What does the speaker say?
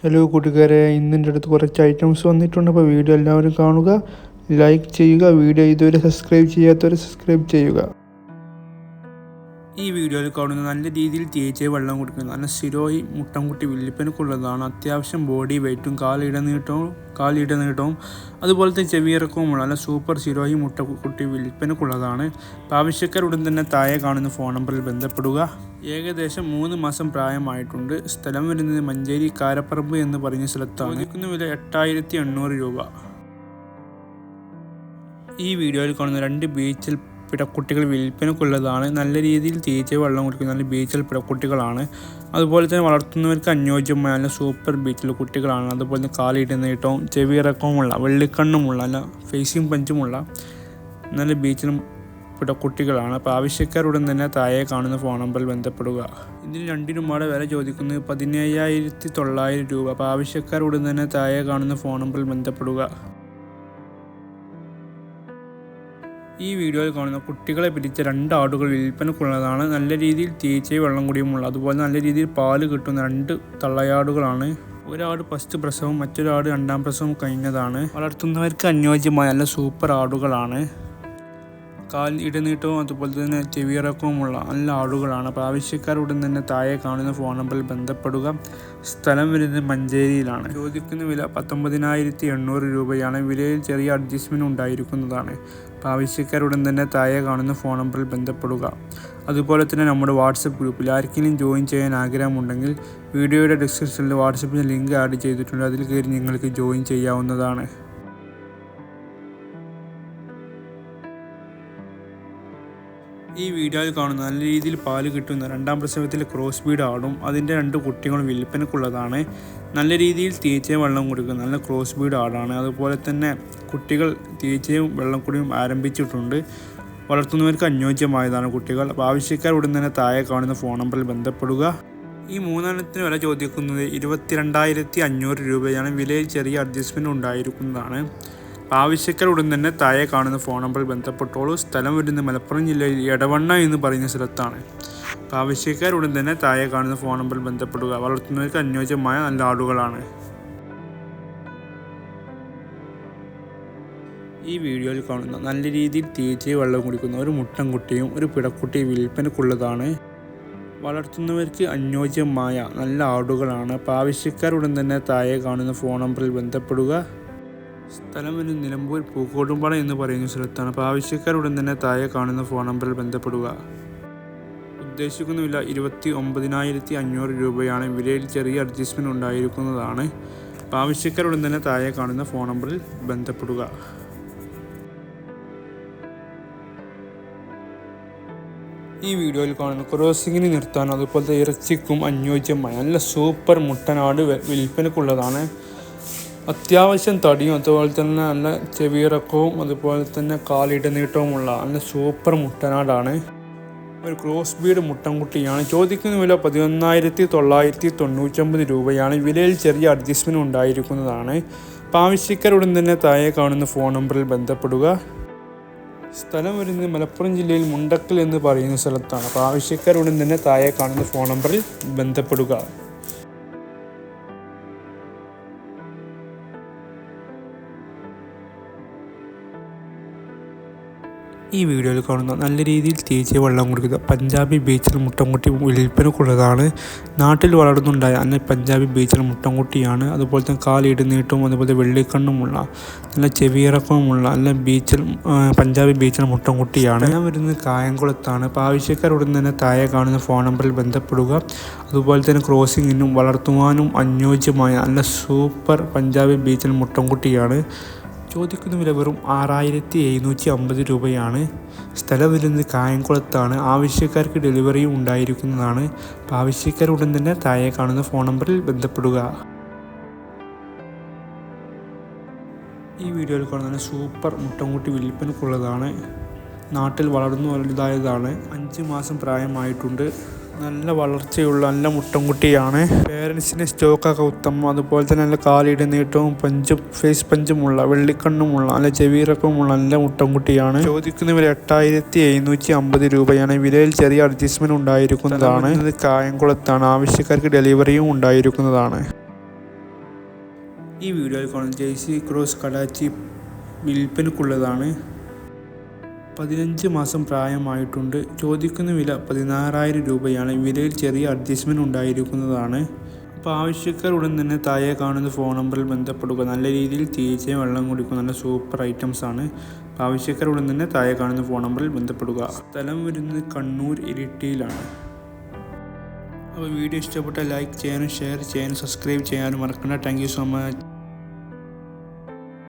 Hello കൂട്ടുകാരെ, ഇന്നെൻ്റെ അടുത്ത് കുറച്ച് ഐറ്റംസ് വന്നിട്ടുണ്ട്. അപ്പോൾ വീഡിയോ എല്ലാവരും കാണുക, ലൈക്ക് ചെയ്യുക. വീഡിയോ ഇതുവരെ സബ്സ്ക്രൈബ് ചെയ്യാത്തവർ സബ്സ്ക്രൈബ് ചെയ്യുക. ഈ വീഡിയോയിൽ കാണുന്ന നല്ല രീതിയിൽ തേച്ച് വെള്ളം കുടിക്കുന്ന നല്ല സിരോഹി മുട്ടൻകുട്ടി വില്ലിപ്പനക്കുള്ളതാണ്. അത്യാവശ്യം ബോഡി വെയ്റ്റും കാലിട നീട്ടവും അതുപോലത്തെ ചെവിയിറക്കവുമുള്ള നല്ല സൂപ്പർ സിരോഹി മുട്ടക്കുട്ടി വില്ലിപ്പനക്കുള്ളതാണ്. ആവശ്യക്കാർ ഉടൻ തന്നെ താഴെ കാണുന്ന ഫോൺ നമ്പറിൽ ബന്ധപ്പെടുക. ഏകദേശം 3 മാസം പ്രായമായിട്ടുണ്ട്. സ്ഥലം വരുന്നത് മഞ്ചേരി കാരപ്പറമ്പ് എന്ന് പറയുന്ന സ്ഥലത്താണ്. ചോദിക്കുന്ന വില 8800 രൂപ. ഈ വീഡിയോയിൽ കാണുന്ന 2 ബീച്ചിൽ പിടക്കുട്ടികൾ വിൽപ്പനക്കുള്ളതാണ്. നല്ല രീതിയിൽ തേച്ച് വെള്ളം കുടിക്കുന്ന നല്ല ബീച്ചിൽ പിടക്കുട്ടികളാണ്. അതുപോലെ തന്നെ വളർത്തുന്നവർക്ക് അനുയോജ്യമായ നല്ല സൂപ്പർ ബീച്ചിലെ കുട്ടികളാണ്. അതുപോലെ തന്നെ കാലിട നീട്ടവും ചെവിയിറക്കവുമുള്ള വെള്ളിക്കണ്ണുമുള്ള നല്ല ഫേസിങ് പഞ്ചുമുള്ള നല്ല ബീച്ചിലും പിടക്കുട്ടികളാണ്. അപ്പോൾ ആവശ്യക്കാരുടൻ തന്നെ താഴെ കാണുന്ന ഫോൺ നമ്പറിൽ ബന്ധപ്പെടുക. ഇതിന് രണ്ടിനുമാടെ വില ചോദിക്കുന്നത് 17,900 രൂപ. അപ്പോൾ ആവശ്യക്കാരുടൻ തന്നെ താഴെ കാണുന്ന ഫോൺ നമ്പറിൽ ബന്ധപ്പെടുക. ഈ വീഡിയോയിൽ കാണുന്ന കുട്ടികളെ പിരിച്ച 2 ആടുകൾ വിൽപ്പനക്കുള്ളതാണ്. നല്ല രീതിയിൽ തേച്ച് വെള്ളം കുടിയുമുള്ള അതുപോലെ നല്ല രീതിയിൽ പാല് കിട്ടുന്ന 2 തള്ളയാടുകളാണ്. ഒരാട് ഫസ്റ്റ് പ്രസവം, മറ്റൊരാട് 2ാം പ്രസവം കഴിഞ്ഞതാണ്. വളർത്തുന്നവർക്ക് അനുയോജ്യമായ നല്ല സൂപ്പർ ആടുകളാണ്. കാൽ ഇടനീട്ടവും അതുപോലെ തന്നെ ചെവിയിറക്കവുമുള്ള നല്ല ആടുകളാണ്. അപ്പോൾ ആവശ്യക്കാരുടൻ തന്നെ താഴെ കാണുന്ന ഫോൺ നമ്പറിൽ ബന്ധപ്പെടുക. സ്ഥലം വരുന്നത് മഞ്ചേരിയിലാണ്. ചോദിക്കുന്ന വില 19,800 രൂപയാണ്. വിലയിൽ ചെറിയ അഡ്ജസ്റ്റ്മെൻറ്റ് ഉണ്ടായിരിക്കുന്നതാണ്. അപ്പോൾ ആവശ്യക്കാരുടൻ തന്നെ താഴെ കാണുന്ന ഫോൺ നമ്പറിൽ ബന്ധപ്പെടുക. അതുപോലെ തന്നെ നമ്മുടെ വാട്സപ്പ് ഗ്രൂപ്പിൽ ആർക്കെങ്കിലും ജോയിൻ ചെയ്യാൻ ആഗ്രഹമുണ്ടെങ്കിൽ വീഡിയോയുടെ ഡിസ്ക്രിപ്ഷനിൽ വാട്സപ്പിന് ലിങ്ക് ആഡ് ചെയ്തിട്ടുണ്ട്. അതിൽ കയറി നിങ്ങൾക്ക് ജോയിൻ ചെയ്യാവുന്നതാണ്. ഈ വീഡിയോയിൽ കാണുന്ന നല്ല രീതിയിൽ പാല് കിട്ടുന്ന 2ാം പ്രസവത്തിലെ ക്രോസ് ബീഡ് ആടും അതിൻ്റെ 2 കുട്ടികളും വിൽപ്പനക്കുള്ളതാണ്. നല്ല രീതിയിൽ തേച്ച് വെള്ളം കുടിക്കുന്ന നല്ല ക്രോസ് ബീഡ് ആടാണ്. അതുപോലെ തന്നെ കുട്ടികൾ തേച്ചയും വെള്ളം കുടിയും ആരംഭിച്ചിട്ടുണ്ട്. വളർത്തുന്നവർക്ക് അനുയോജ്യമായതാണ് കുട്ടികൾ. അപ്പോൾ ആവശ്യക്കാർ ഉടൻ തന്നെ താഴെ കാണുന്ന ഫോൺ നമ്പറിൽ ബന്ധപ്പെടുക. ഈ 3 വില ചോദിക്കുന്നത് 22,500 രൂപയാണ്. വിലയിൽ ചെറിയ അഡ്ജസ്റ്റ്മെൻറ്റ് ഉണ്ടായിരിക്കുന്നതാണ്. ആവശ്യക്കാർ ഉടൻ തന്നെ താഴെ കാണുന്ന ഫോൺ നമ്പറിൽ ബന്ധപ്പെട്ടോളൂ. സ്ഥലം വരുന്നത് മലപ്പുറം ജില്ലയിൽ എടവണ്ണ എന്ന് പറയുന്ന സ്ഥലത്താണ്. ആവശ്യക്കാർ ഉടൻ തന്നെ താഴെ കാണുന്ന ഫോൺ നമ്പറിൽ ബന്ധപ്പെടുക. വളർത്തുന്നവർക്ക് അനുയോജ്യമായ നല്ല ആടുകളാണ്. ഈ വീഡിയോയിൽ കാണുന്ന നല്ല രീതിയിൽ തേച്ച് വെള്ളം കുടിക്കുന്ന ഒരു മുട്ടൻകുട്ടിയും ഒരു പിടക്കുട്ടിയും വിൽപ്പനക്കുള്ളതാണ്. വളർത്തുന്നവർക്ക് അനുയോജ്യമായ നല്ല ആടുകളാണ്. ആവശ്യക്കാർ ഉടൻ തന്നെ താഴെ കാണുന്ന ഫോൺ നമ്പറിൽ ബന്ധപ്പെടുക. സ്ഥലം ഒരു നിലമ്പൂർ പൂക്കോട്ടുംപാടം എന്ന് പറയുന്ന സ്ഥലത്താണ്. അപ്പോൾ ആവശ്യക്കാരുടൻ തന്നെ താഴെ കാണുന്ന ഫോൺ നമ്പറിൽ ബന്ധപ്പെടുക. ഉദ്ദേശിക്കുന്ന വില 29,500 രൂപയാണ്. വിലയിൽ ചെറിയ അഡ്ജസ്റ്റ്മെൻറ്റ് ഉണ്ടായിരിക്കുന്നതാണ്. അപ്പോൾ ആവശ്യക്കാരുടൻ തന്നെ താഴെ കാണുന്ന ഫോൺ നമ്പറിൽ ബന്ധപ്പെടുക. ഈ വീഡിയോയിൽ കാണുന്ന ക്രോസിങ്ങിന് നിർത്താൻ അതുപോലത്തെ ഇറച്ചിക്കും അനുയോജ്യമായ നല്ല സൂപ്പർ മുട്ടനാട് വിൽപ്പനക്കുള്ളതാണ്. അത്യാവശ്യം തടിയും അതുപോലെ തന്നെ നല്ല ചെവിയിറക്കവും അതുപോലെ തന്നെ കാലിട നീട്ടവുമുള്ള നല്ല സൂപ്പർ മുട്ടനാടാണ്. ഒരു ക്രോസ് ബീഡ് മുട്ടൻകുട്ടിയാണ്. ചോദിക്കുന്ന വില 11,999 രൂപയാണ്. വിലയിൽ ചെറിയ അഡ്ജസ്റ്റ്മെൻറ്റ് ഉണ്ടായിരിക്കുന്നതാണ്. അപ്പോൾ ആവശ്യക്കാരുടൻ തന്നെ താഴെ കാണുന്ന ഫോൺ നമ്പറിൽ ബന്ധപ്പെടുക. സ്ഥലം വരുന്നത് മലപ്പുറം ജില്ലയിൽ മുണ്ടക്കൽ എന്ന് പറയുന്ന സ്ഥലത്താണ്. അപ്പോൾ ആവശ്യക്കാരുടൻ തന്നെ താഴെ കാണുന്ന ഫോൺ നമ്പറിൽ ബന്ധപ്പെടുക. ഈ വീഡിയോയിൽ കാണുന്ന നല്ല രീതിയിൽ തേച്ച് വെള്ളം കുടിക്കുന്ന പഞ്ചാബി ബീച്ചിൽ മുട്ടൻകുട്ടി വിൽപ്പനക്കുള്ളതാണ്. നാട്ടിൽ വളർന്നുണ്ടായ നല്ല പഞ്ചാബി ബീച്ചിൽ മുട്ടൻകുട്ടിയാണ്. അതുപോലെ തന്നെ കാലിട നീട്ടവും അതുപോലെ വെള്ളിക്കണ്ണുമുള്ള നല്ല ചെവിയിറക്കവുമുള്ള നല്ല പഞ്ചാബി ബീച്ചിൽ മുട്ടൻകുട്ടിയാണ്. ഞാൻ വരുന്നത് കായംകുളത്താണ്. അപ്പോൾ ആവശ്യക്കാരുടൻ തന്നെ താഴെ കാണുന്ന ഫോൺ നമ്പറിൽ ബന്ധപ്പെടുക. അതുപോലെ തന്നെ ക്രോസിങ്ങിനും വളർത്തുവാനും അനുയോജ്യമായ നല്ല സൂപ്പർ പഞ്ചാബി ബീച്ചിൽ മുട്ടൻകുട്ടിയാണ്. ചോദിക്കുന്ന വില വെറും 6,750 രൂപയാണ്. സ്ഥലം വരുന്നത് കായംകുളത്താണ്. ആവശ്യക്കാർക്ക് ഡെലിവറിയും ഉണ്ടായിരിക്കുന്നതാണ്. അപ്പോൾ ആവശ്യക്കാർ ഉടൻ തന്നെ താഴെ കാണുന്ന ഫോൺ നമ്പറിൽ ബന്ധപ്പെടുക. ഈ വീഡിയോയിൽ കാണുന്ന സൂപ്പർ മുട്ടൻകുട്ടി വിൽപ്പനക്കുള്ളതാണ്. നാട്ടിൽ വളർന്നു വലുതായതാണ്. 5 മാസം പ്രായമായിട്ടുണ്ട്. നല്ല വളർച്ചയുള്ള നല്ല മുട്ടൻകുട്ടിയാണ്. പേരൻസിന് സ്റ്റോക്കൊക്കെ ഉത്തമം. അതുപോലെ തന്നെ നല്ല കാലിട നീട്ടവും ഫേസ് പഞ്ചുമുള്ള വെള്ളിക്കണ്ണുമുള്ള നല്ല ചെവിയിറക്കവുമുള്ള നല്ല മുട്ടൻകുട്ടിയാണ്. ചോദിക്കുന്ന വില 8,750 രൂപയാണ്. വിലയിൽ ചെറിയ അഡ്ജസ്റ്റ്മെൻറ്റ് ഉണ്ടായിരിക്കുന്നതാണ്. ഇത് കായംകുളത്താണ്. ആവശ്യക്കാർക്ക് ഡെലിവറിയും ഉണ്ടായിരിക്കുന്നതാണ്. ഈ വീഡിയോയിൽ കാണുന്ന ജേഴ്സി ക്രോസ് കടാച്ചി വിൽപ്പനക്കുള്ളതാണ്. 15 മാസം പ്രായമായിട്ടുണ്ട്. ചോദിക്കുന്ന വില 16,000 രൂപയാണ്. വിലയിൽ ചെറിയ അഡ്ജസ്റ്റ്മെൻറ്റ് ഉണ്ടായിരിക്കുന്നതാണ്. അപ്പോൾ ആവശ്യക്കാർ ഉടൻ തന്നെ താഴെ കാണുന്ന ഫോൺ നമ്പറിൽ ബന്ധപ്പെടുക. നല്ല രീതിയിൽ തീറ്റയും വെള്ളം കുടിക്കുന്ന നല്ല സൂപ്പർ ഐറ്റംസ് ആണ്. അപ്പോൾ ആവശ്യക്കാർ ഉടൻ തന്നെ താഴെ കാണുന്ന ഫോൺ നമ്പറിൽ ബന്ധപ്പെടുക. സ്ഥലം വരുന്നത് കണ്ണൂർ ഇരിട്ടിയിലാണ്. അപ്പോൾ വീഡിയോ ഇഷ്ടപ്പെട്ടാൽ ലൈക്ക് ചെയ്യാനും ഷെയർ ചെയ്യാനും സബ്സ്ക്രൈബ് ചെയ്യാനും മറക്കണ്ട. Thank you so much.